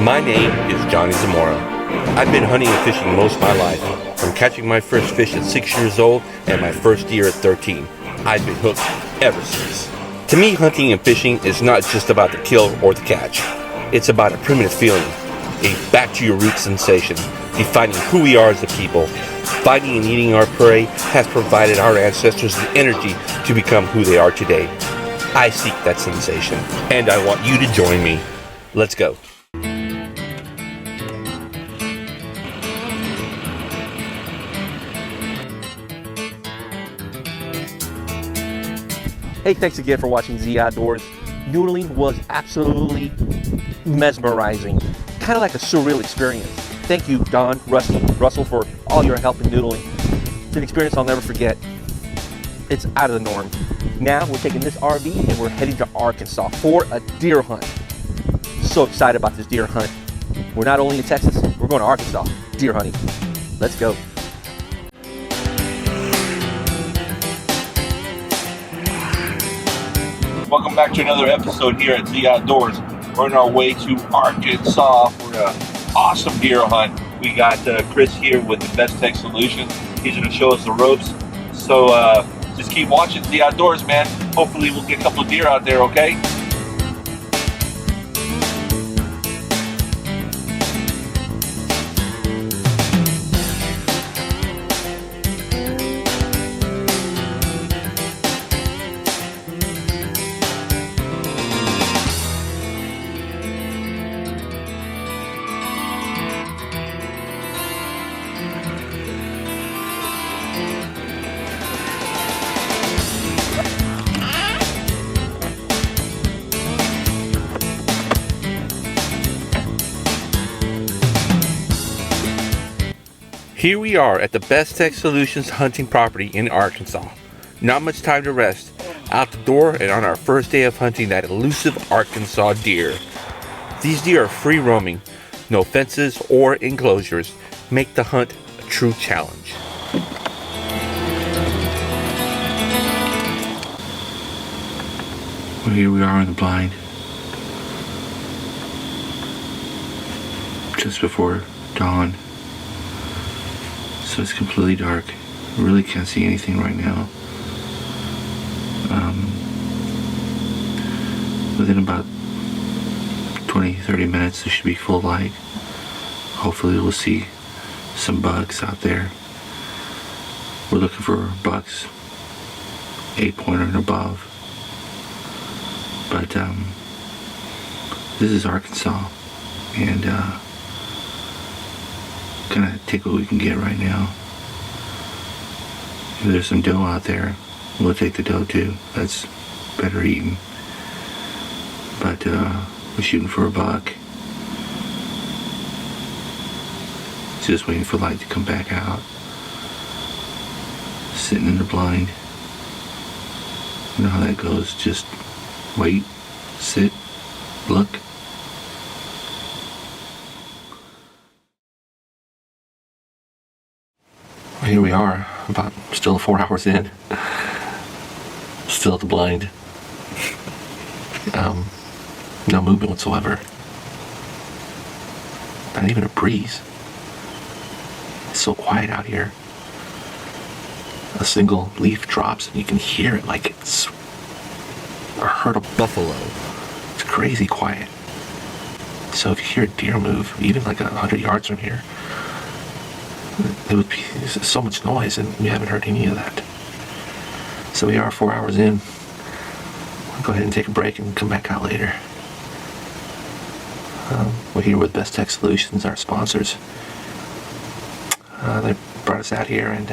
My name is Johnny Zamora. I've been hunting and fishing most of my life, from catching my first fish at 6 years old and my first deer at 13. I've been hooked ever since. To me, hunting and fishing is not just about the kill or the catch. It's about a primitive feeling, a back-to-your-roots sensation, defining who we are as a people. Fighting and eating our prey has provided our ancestors the energy to become who they are today. I seek that sensation, and I want you to join me. Let's go. Hey, thanks again for watching Z Outdoors. Noodling was absolutely mesmerizing, kind of like a surreal experience. Thank you, Don, Rusty, Russell, for all your help in noodling. It's an experience I'll never forget. It's out of the norm. Now we're taking this RV and we're heading to Arkansas for a deer hunt. So excited about this deer hunt. We're not only in Texas, we're going to Arkansas deer hunting. Let's go. Welcome back to another episode here at Z Outdoors. We're on our way to Arkansas for an awesome deer hunt. We got Chris here with the Best Tech Solutions. He's going to show us the ropes. So just keep watching Z Outdoors, man. Hopefully we'll get a couple of deer out there, okay? Here we are at the Best Tech Solutions hunting property in Arkansas. Not much time to rest. Out the door and on our first day of hunting that elusive Arkansas deer. These deer are free roaming. No fences or enclosures make the hunt a true challenge. Well, here we are in the blind. Just before dawn. So it's completely dark. Really can't see anything right now. Within about 20-30 minutes there should be full light. Hopefully we'll see some bucks out there. We're looking for bucks 8-pointer and above. But this is Arkansas, and gonna take what we can get right now. If there's some doe out there, we'll take the doe too. That's better eating. But we're shooting for a buck. Just waiting for light to come back out. Sitting in the blind. You know how that goes. Just wait, sit, look. Here we are, about still 4 hours in, still at the blind. No movement whatsoever. Not even a breeze. It's so quiet out here. A single leaf drops and you can hear it like it's a herd of buffalo. It's crazy quiet. So if you hear a deer move, even like 100 yards from here, it would be so much noise, and we haven't heard any of that. So we are 4 hours in. We'll go ahead and take a break and come back out later. We're here with Best Tech Solutions, our sponsors. They brought us out here and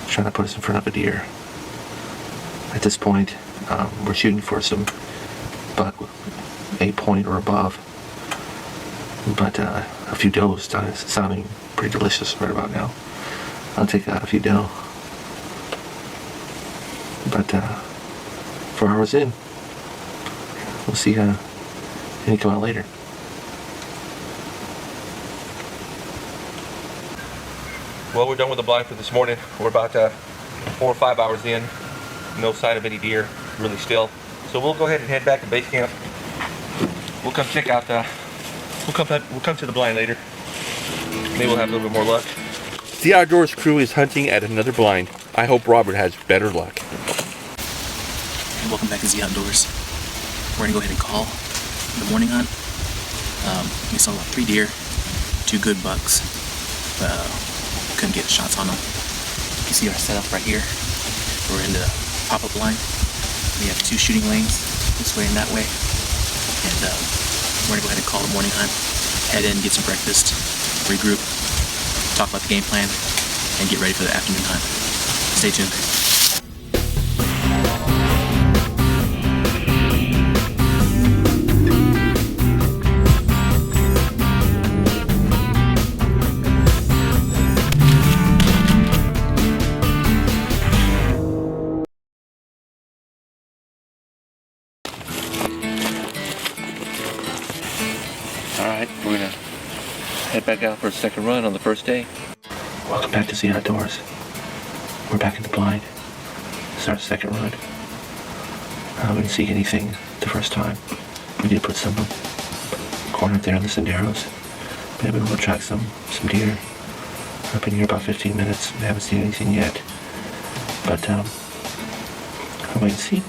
trying to put us in front of a deer. At this point, we're shooting for some buck 8-point or above. But a few does sounding pretty delicious right about now. I'll take a few doe. But 4 hours in, we'll see any come out later. Well, we're done with the blind for this morning. We're about 4 or 5 hours in. No sign of any deer, really still. So we'll go ahead and head back to base camp. We'll come check out We'll come to the blind later. Maybe we'll have a little bit more luck. The Outdoorz crew is hunting at another blind. I hope Robert has better luck. Welcome back to the Outdoorz. We're gonna go ahead and call the morning hunt. We saw 3 deer, 2 good bucks. Couldn't get shots on them. You see our setup right here. We're in the pop-up line. We have 2 shooting lanes, this way and that way. And we're gonna go ahead and call the morning hunt, head in, get some breakfast, regroup, talk about the game plan, and get ready for the afternoon hunt. Stay tuned. Alright, we're gonna head back out for a second run on the first day. Welcome back to the Outdoorz. We're back in the blind. This is our second run. We didn't see anything the first time. We did put some cornered there in the senderos. Maybe we'll track some deer. I've been here about 15 minutes. We haven't seen anything yet. But I'll wait and see.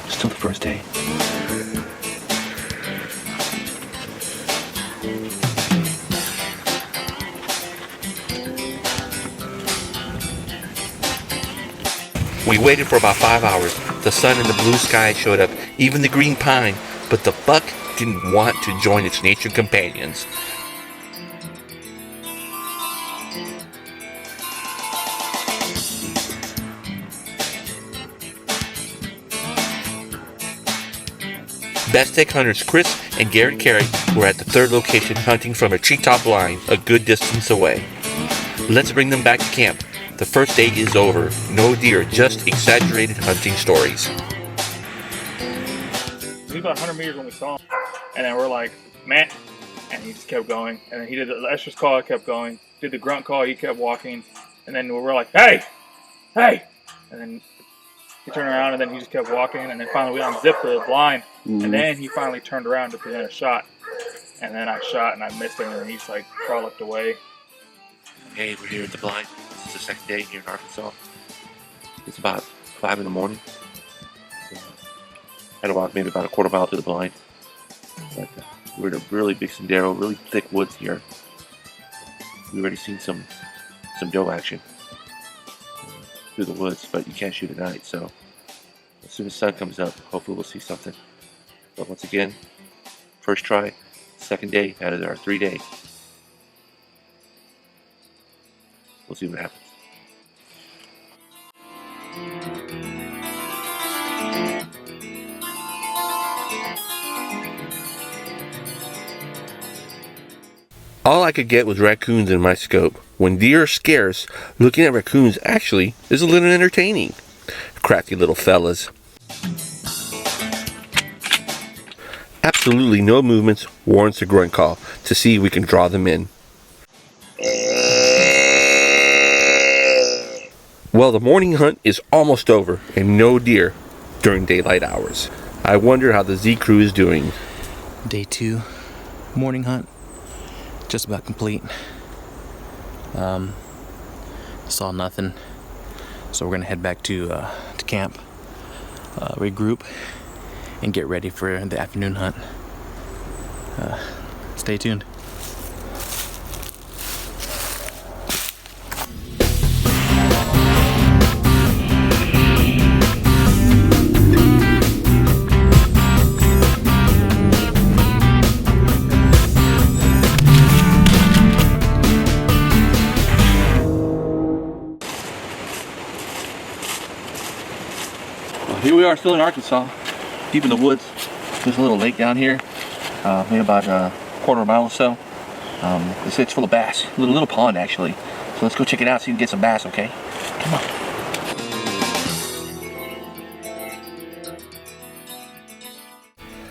Still the first day. We waited for about 5 hours. The sun and the blue sky showed up, even the green pine, but the buck didn't want to join its nature companions. Best Tech hunters Chris and Garrett Carey were at the third location hunting from a treetop line a good distance away. Let's bring them back to camp. The first day is over. No deer, just exaggerated hunting stories. He was about 100 meters when we saw him. And then we're like, man. And he just kept going. And then he did the estrus call, I kept going. Did the grunt call, he kept walking. And then we were like, hey! Hey! And then he turned around and then he just kept walking. And then finally we unzipped the blind. And then he finally turned around to present a shot. And then I shot and I missed him. And he's like frolicked away. Hey, we're here at the blind. This is the second day here in Arkansas. It's about 5 in the morning. Had to walk maybe about a quarter mile to the blind. But we're in a really big sendero, really thick woods here. We've already seen some doe action through the woods, but you can't shoot at night. So as soon as the sun comes up, hopefully we'll see something. But once again, first try, second day out of our 3 days. We'll see what happens. All I could get was raccoons in my scope. When deer are scarce, looking at raccoons actually is a little entertaining. Crafty little fellas. Absolutely no movements warrants a grunt call to see if we can draw them in. Well, the morning hunt is almost over and no deer during daylight hours. I wonder how the Z crew is doing. Day 2, morning hunt, just about complete. Saw nothing, so we're gonna head back to camp, regroup, and get ready for the afternoon hunt. Stay tuned. Here we are, still in Arkansas, deep in the woods. There's a little lake down here, maybe about a quarter of a mile or so. They say it's full of bass, a little pond actually. So let's go check it out, see if we can get some bass, okay? Come on.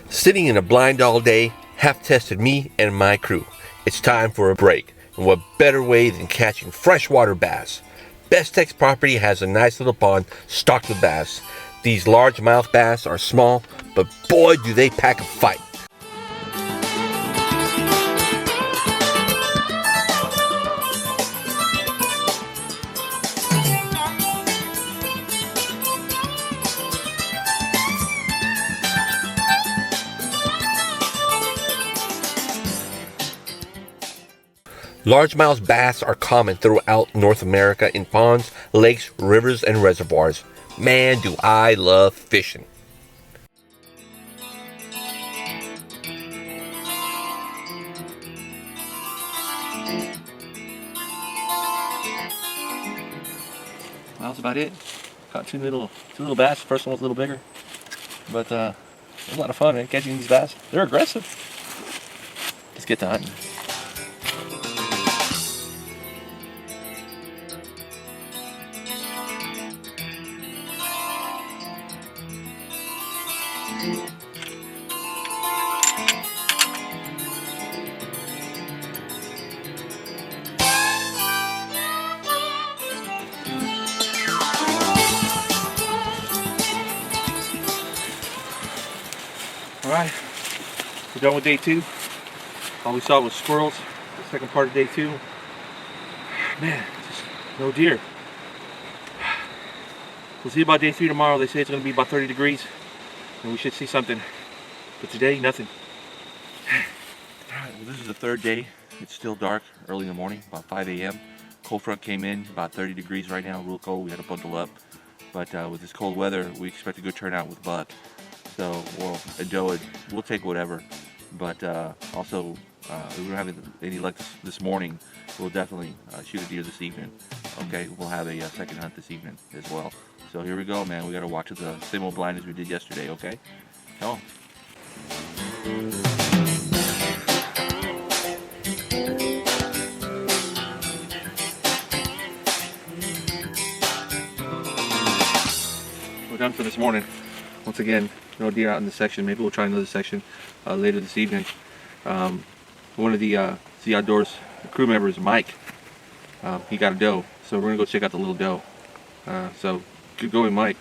Sitting in a blind all day have tested me and my crew. It's time for a break. And what better way than catching freshwater bass? Best Tech's property has a nice little pond stocked with bass. These largemouth bass are small, but boy do they pack a fight. Largemouth bass are common throughout North America in ponds, lakes, rivers, and reservoirs. Man, do I love fishing. Well, that's about it. Caught two little bass. First one was a little bigger, but it was a lot of fun, man, catching these bass. They're aggressive. Let's get to hunting. Alright, we're done with day 2. All we saw was squirrels, the second part of day 2. Man, just no deer. We'll see about day 3 tomorrow. They say it's going to be about 30 degrees, and we should see something. But today, nothing. Alright, well, this is the 3rd day. It's still dark, early in the morning, about 5 a.m. Cold front came in, about 30 degrees right now, real cold. We had to bundle up. But with this cold weather, we expect a good turnout with buck. So, well, a doe, we'll take whatever. But also, if we don't have any luck this morning, we'll definitely shoot a deer this evening. Okay, we'll have a second hunt this evening as well. So here we go, man. We got to watch the same old blind as we did yesterday, okay? Come on. We're done for this morning. Once again, no deer out in this section. Maybe we'll try another section later this evening. One of the Outdoorz crew members, Mike, he got a doe. So we're going to go check out the little doe. So good going, Mike.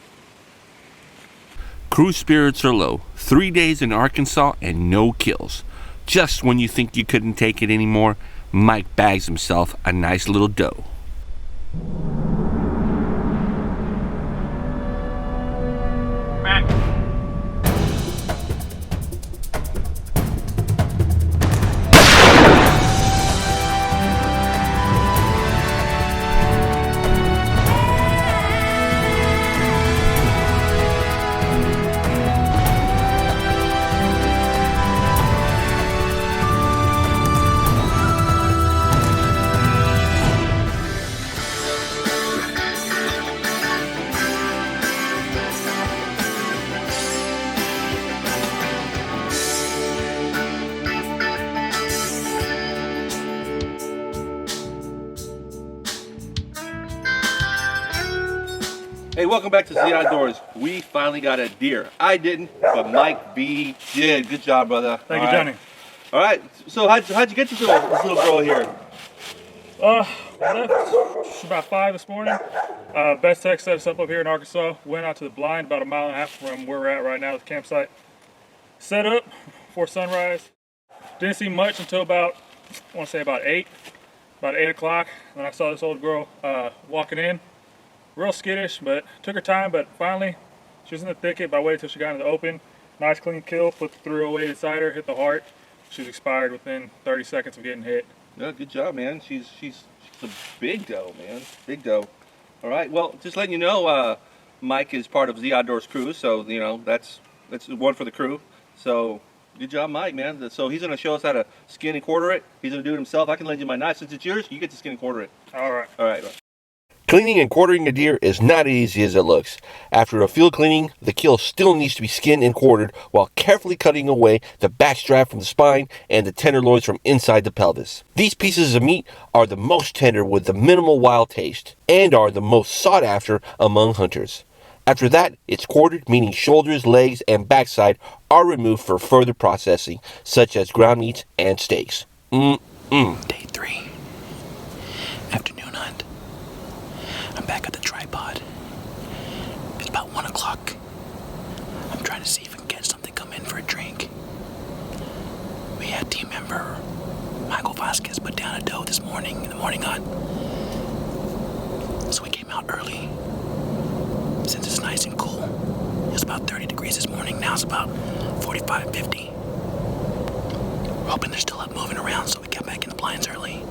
Crew spirits are low. 3 days in Arkansas and no kills. Just when you think you couldn't take it anymore, Mike bags himself a nice little doe. Hey, welcome back to the Outdoorz. We finally got a deer. I didn't, but Mike B did. Good job, brother. Thank you, Johnny. All right. So how'd you get this little girl here? Left about 5 this morning. Best Tech set us up here in Arkansas. Went out to the blind about 1.5 miles from where we're at right now at the campsite. Set up before sunrise. Didn't see much until about, I want to say about 8 o'clock. Then I saw this old girl walking in. Real skittish, but took her time, but finally she was in the thicket, but I waited till she got into the open. Nice clean kill, put the 308 inside her, hit the heart. She was expired within 30 seconds of getting hit. Yeah, good job, man. She's a big doe, man. Big doe. All right, well, just letting you know, Mike is part of the Outdoorz crew, so you know that's one for the crew. So good job, Mike, man. So he's gonna show us how to skin and quarter it. He's gonna do it himself. I can lend you my knife. Since it's yours, you get to skin and quarter it. All right. All right. Cleaning and quartering a deer is not as easy as it looks. After a field cleaning, the kill still needs to be skinned and quartered while carefully cutting away the backstrap from the spine and the tenderloins from inside the pelvis. These pieces of meat are the most tender with the minimal wild taste and are the most sought after among hunters. After that, it's quartered, meaning shoulders, legs, and backside are removed for further processing, such as ground meats and steaks. Day 3. Afternoon hunt. I'm back at the tripod. It's about 1 o'clock. I'm trying to see if I can get something come in for a drink. We had team member Michael Vasquez put down a doe this morning in the morning hunt. So we came out early. Since it's nice and cool. It was about 30 degrees this morning. Now it's about 45, 50. We're hoping they're still up moving around, so we got back in the blinds early.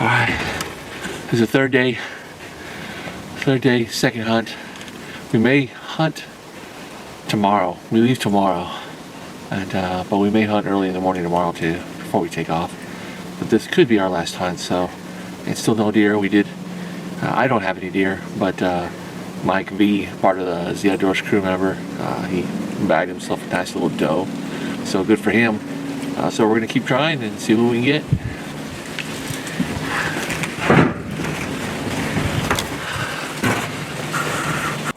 Alright. This is the third day, second hunt. We may hunt tomorrow. We leave tomorrow. And but we may hunt early in the morning tomorrow too, before we take off. But this could be our last hunt, so it's still no deer. We did, I don't have any deer, but Mike V, part of the Outdoorz crew member, he bagged himself a nice little doe. So good for him. So we're gonna keep trying and see what we can get.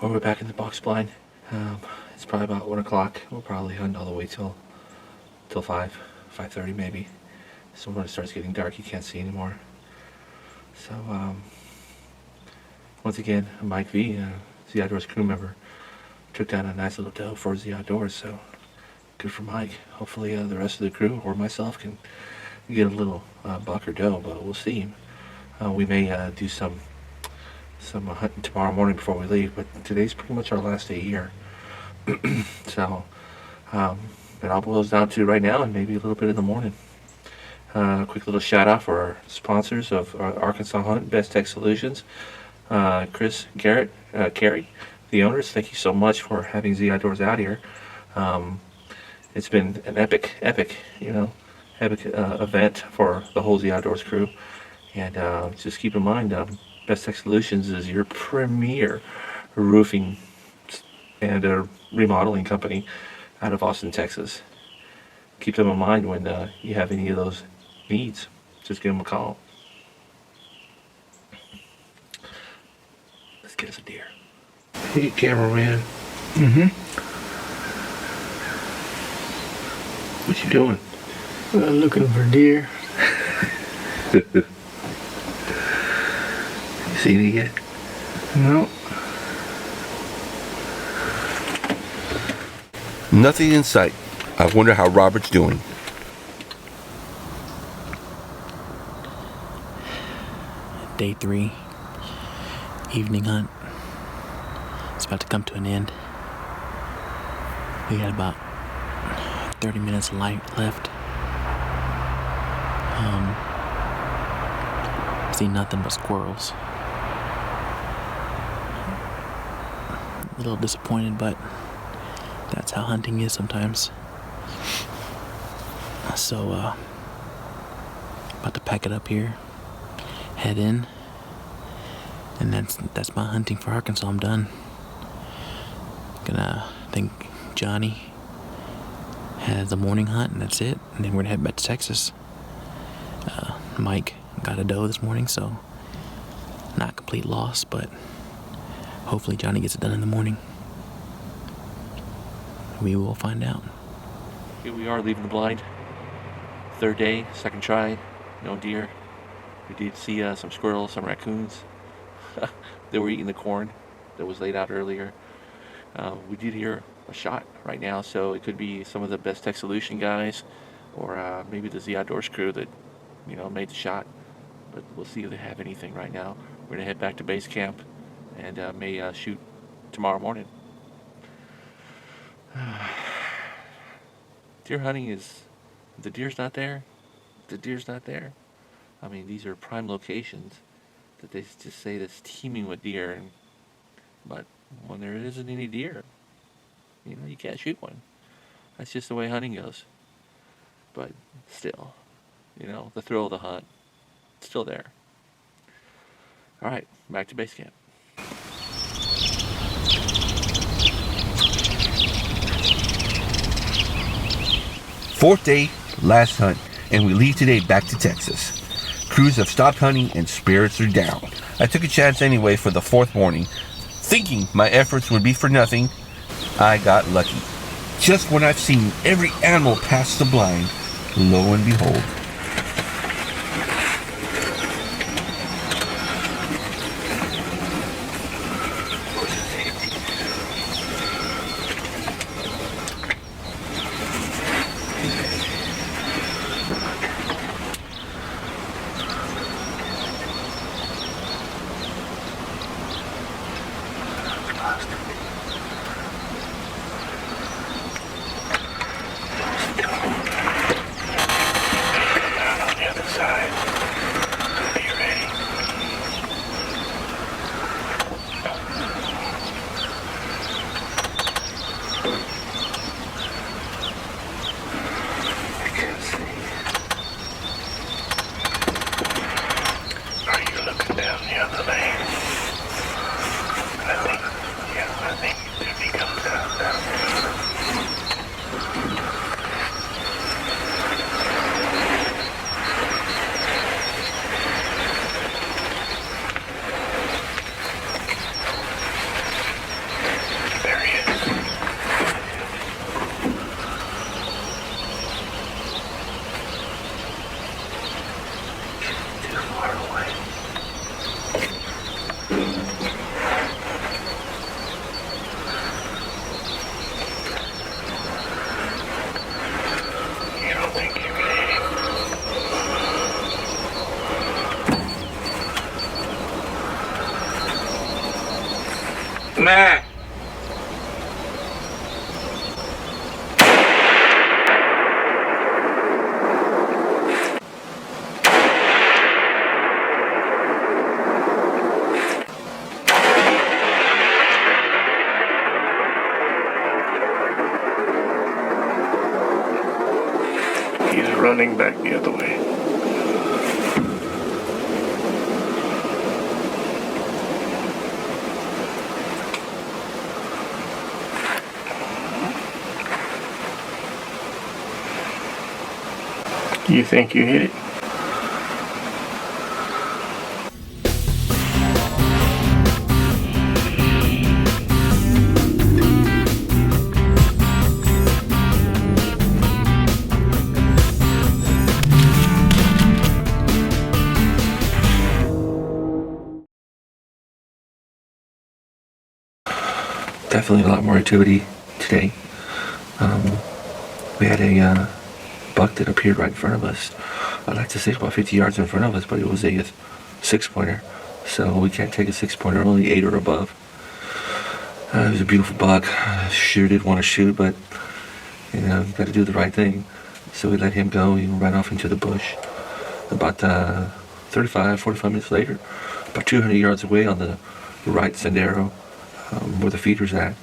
Well, we're back in the box blind. It's probably about 1 o'clock. We'll probably hunt all the way till 5:30 maybe. So when it starts getting dark, you can't see anymore. So once again, Mike V, the Outdoorz crew member, took down a nice little doe for the Outdoorz. So good for Mike. Hopefully the rest of the crew or myself can get a little buck or doe, but we'll see. We may do some hunting tomorrow morning before we leave, but today's pretty much our last day here. So it all boils down to right now and maybe a little bit in the morning. Quick little shout out for our sponsors of our Arkansas Hunt, Best Tech Solutions, Chris, Garrett, Carrie, the owners. Thank you so much for having Z Outdoorz out here. It's been an epic event for the whole Z Outdoorz crew. And just keep in mind, Best Tech Solutions is your premier roofing and remodeling company out of Austin, Texas. Keep them in mind when you have any of those needs. Just give them a call. Let's get us a deer. Hey, cameraman. What you doing? Looking for deer. You seen it yet? No. Nothing in sight. I wonder how Robert's doing. Day 3, evening hunt. It's about to come to an end. We got about 30 minutes of light left. I see nothing but squirrels. A little disappointed, but that's how hunting is sometimes. So, about to pack it up here, head in, and that's my hunting for Arkansas. I'm done. I think Johnny has the morning hunt, and that's it. And then we're gonna head back to Texas. Mike got a doe this morning, so not complete loss, but hopefully Johnny gets it done in the morning. We will find out. Here we are leaving the blind. Third day, second try, no deer. We did see some squirrels, some raccoons. They were eating the corn that was laid out earlier. We did hear a shot right now, so it could be some of the Best Tech Solution guys, or maybe the Z Outdoorz crew that made the shot. But we'll see if they have anything right now. We're gonna head back to base camp and may shoot tomorrow morning. Deer hunting is, the deer's not there. The deer's not there. I mean, these are prime locations that they just say that's teeming with deer, but when there isn't any deer, you can't shoot one. That's just the way hunting goes. But still, the thrill of the hunt, it's still there. All right, back to base camp. Fourth day, last hunt, and we leave today back to Texas. Crews have stopped hunting and spirits are down. I took a chance anyway for the fourth morning. Thinking my efforts would be for nothing, I got lucky. Just when I've seen every animal pass the blind, lo and behold. Matt! He's running back the other way. You think you hit it? Definitely a lot more activity today. We had a buck that appeared right in front of us. I'd like to say about 50 yards in front of us, but it was a 6-pointer. So we can't take a 6-pointer, only 8 or above. It was a beautiful buck. Sure did want to shoot, but you know, got to do the right thing. So we let him go. He ran off into the bush. About 45 minutes later, about 200 yards away on the right sendero, where the feeder's at,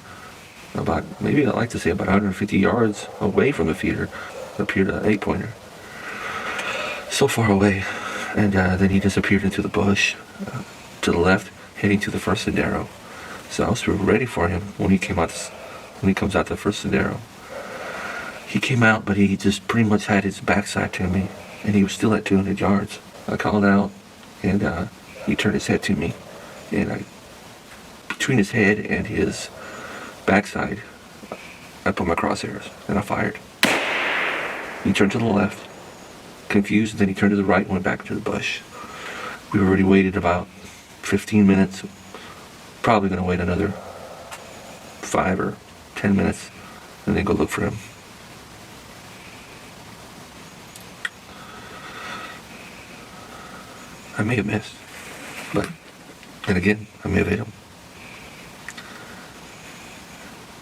about, maybe I'd like to say about 150 yards away from the feeder, appeared an 8-pointer. So far away, and then he disappeared into the bush to the left, heading to the first sendero. So I was ready for him when he comes out the first sendero. He came out, but he just pretty much had his backside to me, and he was still at 200 yards. I called out, and he turned his head to me, and between his head and his backside, I put my crosshairs, and I fired. He turned to the left, confused, and then he turned to the right and went back to the bush. We already waited about 15 minutes, probably going to wait another 5 or 10 minutes, and then go look for him. I may have missed, but then again, I may have hit him.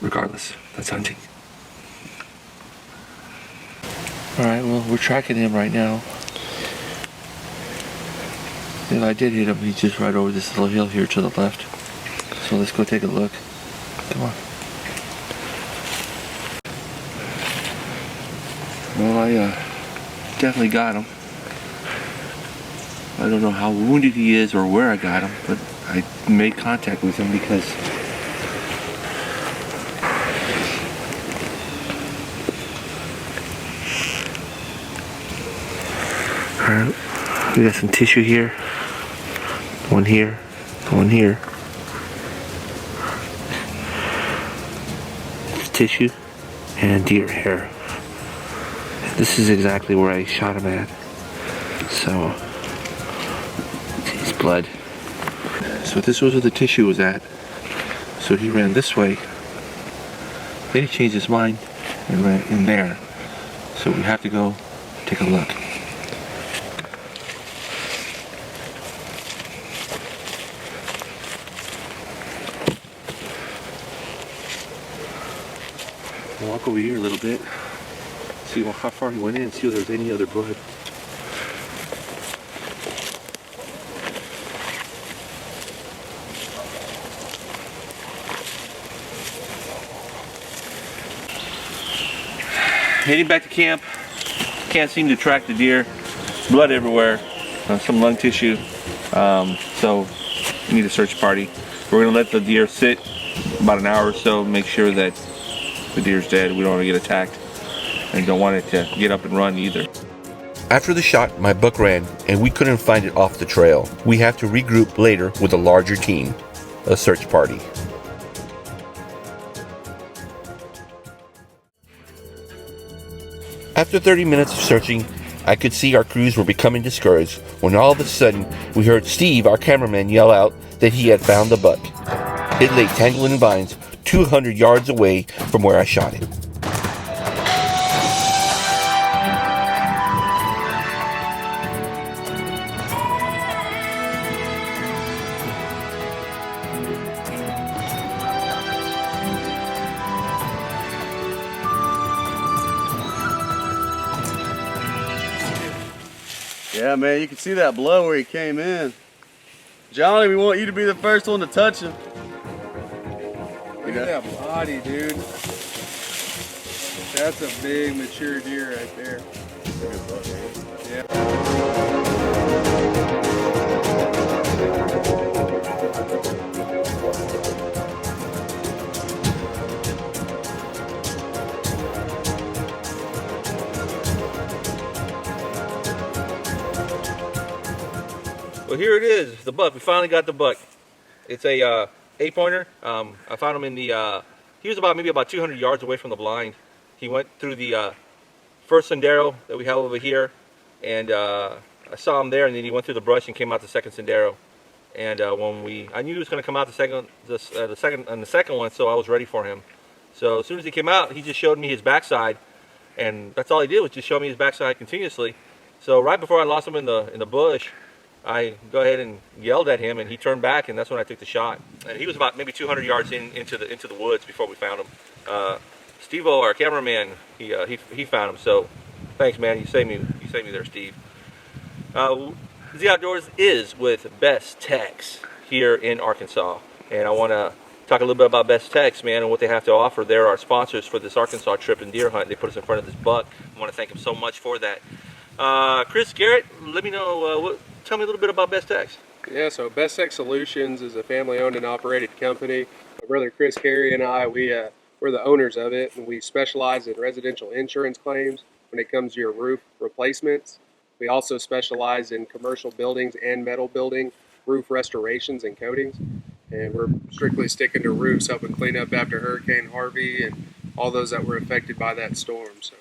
Regardless, that's hunting. Alright, well, we're tracking him right now. And I did hit him. He's just right over this little hill here to the left. So let's go take a look. Come on. Well, I definitely got him. I don't know how wounded he is or where I got him, but I made contact with him because alright, we got some tissue here, one here, one here. It's tissue and deer hair. This is exactly where I shot him at. So, it's blood. So this was where the tissue was at. So he ran this way. Then he changed his mind and ran in there. So we have to go take a look. Walk over here a little bit. See how far he went in. See if there's any other blood. Heading back to camp. Can't seem to track the deer. Blood everywhere. Some lung tissue. So we need a search party. We're gonna let the deer sit about an hour or so. Make sure that the deer's dead. We don't want to get attacked, and don't want it to get up and run either. After the shot, my buck ran, and we couldn't find it off the trail. We have to regroup later with a larger team, a search party. After 30 minutes of searching, I could see our crews were becoming discouraged when all of a sudden we heard Steve, our cameraman, yell out that he had found the buck. It lay tangled in vines 200 yards away from where I shot it. Yeah, man, you can see that blow where he came in. Johnny, we want you to be the first one to touch him. Look at that body, dude. That's a big mature deer right there. Yeah. Well, here it is, the buck. We finally got the buck. It's a 8-pointer. I found him in the, he was maybe about 200 yards away from the blind. He went through the first sendero that we have over here, and I saw him there, and then he went through the brush and came out the second sendero. And I knew he was going to come out the second one, so I was ready for him. So as soon as he came out, he just showed me his backside, and that's all he did was just show me his backside continuously. So right before I lost him in the bush, I go ahead and yelled at him, and he turned back, and that's when I took the shot. And he was about maybe 200 yards into the woods before we found him. Steve-O, our cameraman, he found him. So thanks, man. You saved me there, Steve. Z Outdoors is with Best Techs here in Arkansas, and I want to talk a little bit about Best Techs, man, and what they have to offer. They're our sponsors for this Arkansas trip and deer hunt. They put us in front of this buck. I want to thank them so much for that. Chris, Garrett, let me know. Tell me a little bit about Best Techs. Yeah, so Best Tech Solutions is a family-owned and operated company. My brother Chris Carey and I, we're the owners of it, and we specialize in residential insurance claims when it comes to your roof replacements. We also specialize in commercial buildings and metal building, roof restorations and coatings. And we're strictly sticking to roofs, helping clean up after Hurricane Harvey and all those that were affected by that storm. So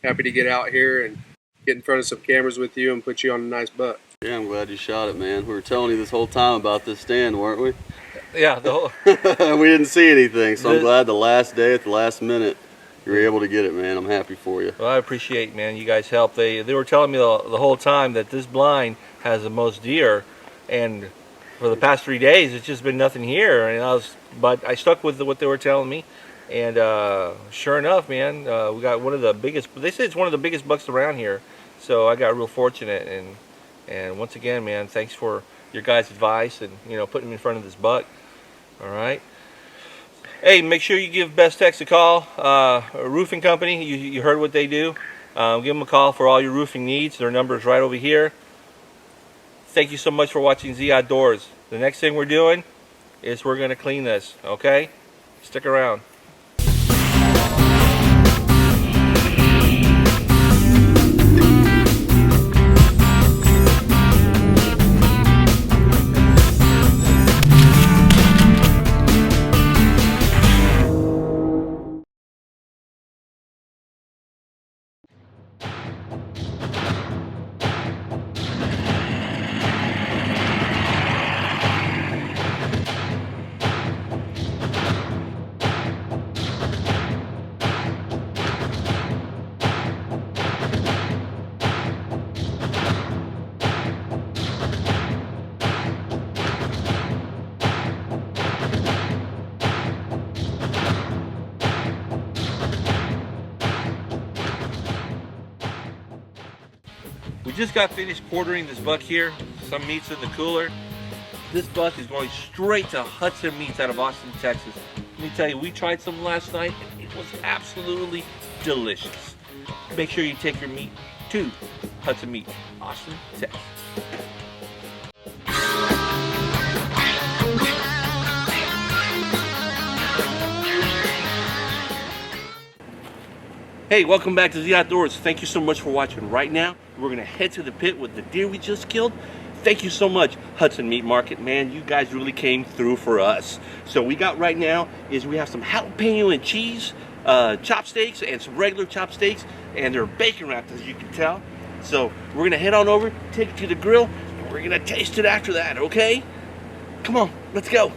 happy to get out here and get in front of some cameras with you and put you on a nice buck. Yeah, I'm glad you shot it, man. We were telling you this whole time about this stand, weren't we? Yeah, the whole. We didn't see anything, so I'm glad the last day at the last minute you were able to get it, man. I'm happy for you. Well, I appreciate, man. You guys helped. They were telling me the whole time that this blind has the most deer, and for the past 3 days it's just been nothing here. And but I stuck with what they were telling me, and sure enough, man, we got one of the biggest. They say it's one of the biggest bucks around here, so I got real fortunate. And once again, man, thanks for your guys' advice and putting me in front of this buck. All right. Hey, make sure you give Best Techs a call. A roofing company, you heard what they do. Give them a call for all your roofing needs. Their number is right over here. Thank you so much for watching Z Outdoors. The next thing we're doing is we're going to clean this, okay? Stick around. We just got finished quartering this buck here. Some meat's in the cooler. This buck is going straight to Hudson Meats out of Austin, Texas. Let me tell you, we tried some last night and it was absolutely delicious. Make sure you take your meat to Hudson Meats, Austin, Texas. Hey, welcome back to Z Outdoors. Thank you so much for watching. Right now, we're gonna head to the pit with the deer we just killed. Thank you so much, Hudson Meat Market. Man, you guys really came through for us. So we got right now is we have some jalapeno and cheese chopsteaks and some regular chopsteaks, and they're bacon wrapped, as you can tell. So we're gonna head on over, take it to the grill, and we're gonna taste it after that, okay? Come on, let's go.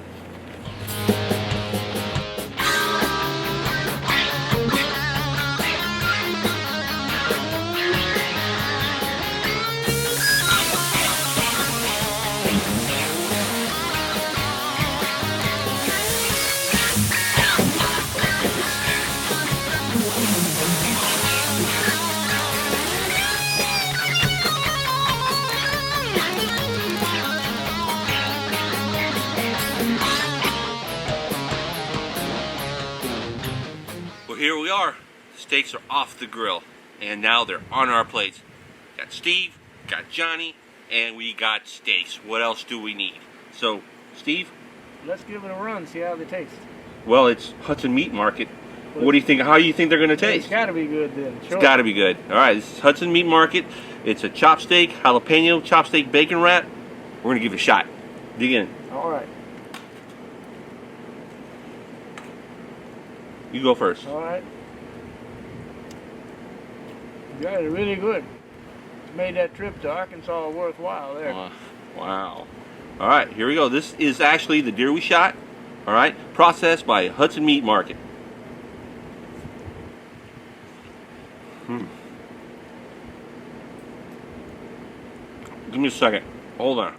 Well, here we are. Steaks are off the grill, and now they're on our plates. Got Steve, got Johnny, and we got steaks. What else do we need? So, Steve? Let's give it a run, see how they taste. Well, it's Hudson Meat Market. What do you think? How do you think they're going to taste? It's got to be good then. Sure. It's got to be good. All right, this is Hudson Meat Market. It's a chop steak, jalapeno chop steak bacon wrap. We're going to give it a shot. Dig in. All right. You go first. All right. You guys are really good. Made that trip to Arkansas worthwhile there. Wow. All right, here we go. This is actually the deer we shot. All right, processed by Hudson Meat Market. Give me a second. Hold on.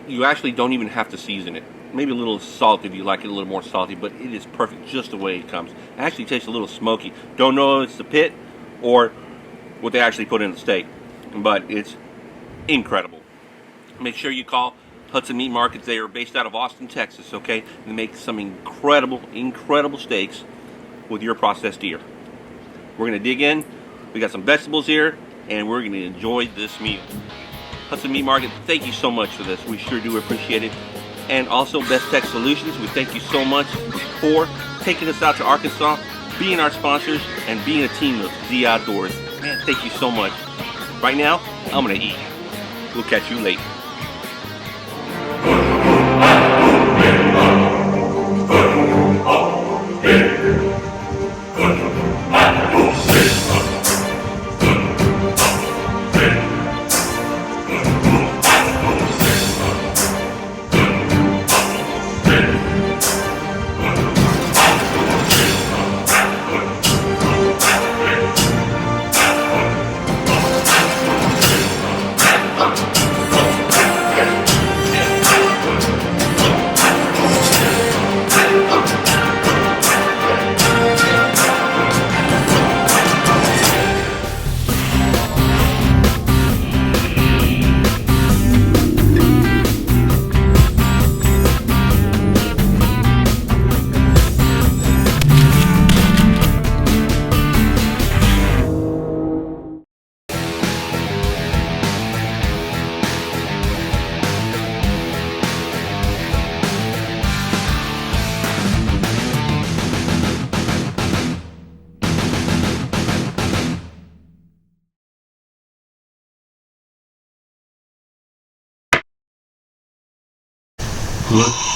You actually don't even have to season it. Maybe a little salt if you like it a little more salty, but it is perfect just the way it comes. It actually tastes a little smoky. Don't know if it's the pit or what they actually put in the steak, but it's incredible. Make sure you call Hudson Meat Market. They are based out of Austin, Texas, okay? They make some incredible, incredible steaks with your processed deer. We're going to dig in. We got some vegetables here, and we're going to enjoy this meal. Hudson Meat Market, thank you so much for this. We sure do appreciate it. And also Best Tech Solutions, we thank you so much for taking us out to Arkansas, being our sponsors, and being a team of the Outdoors. Man, thank you so much. Right now, I'm going to eat. We'll catch you later.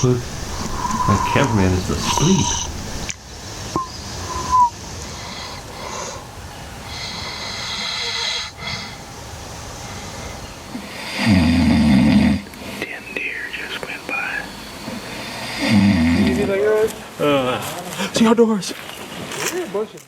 Look, my cameraman is asleep. See Outdoorz. You're a bunch of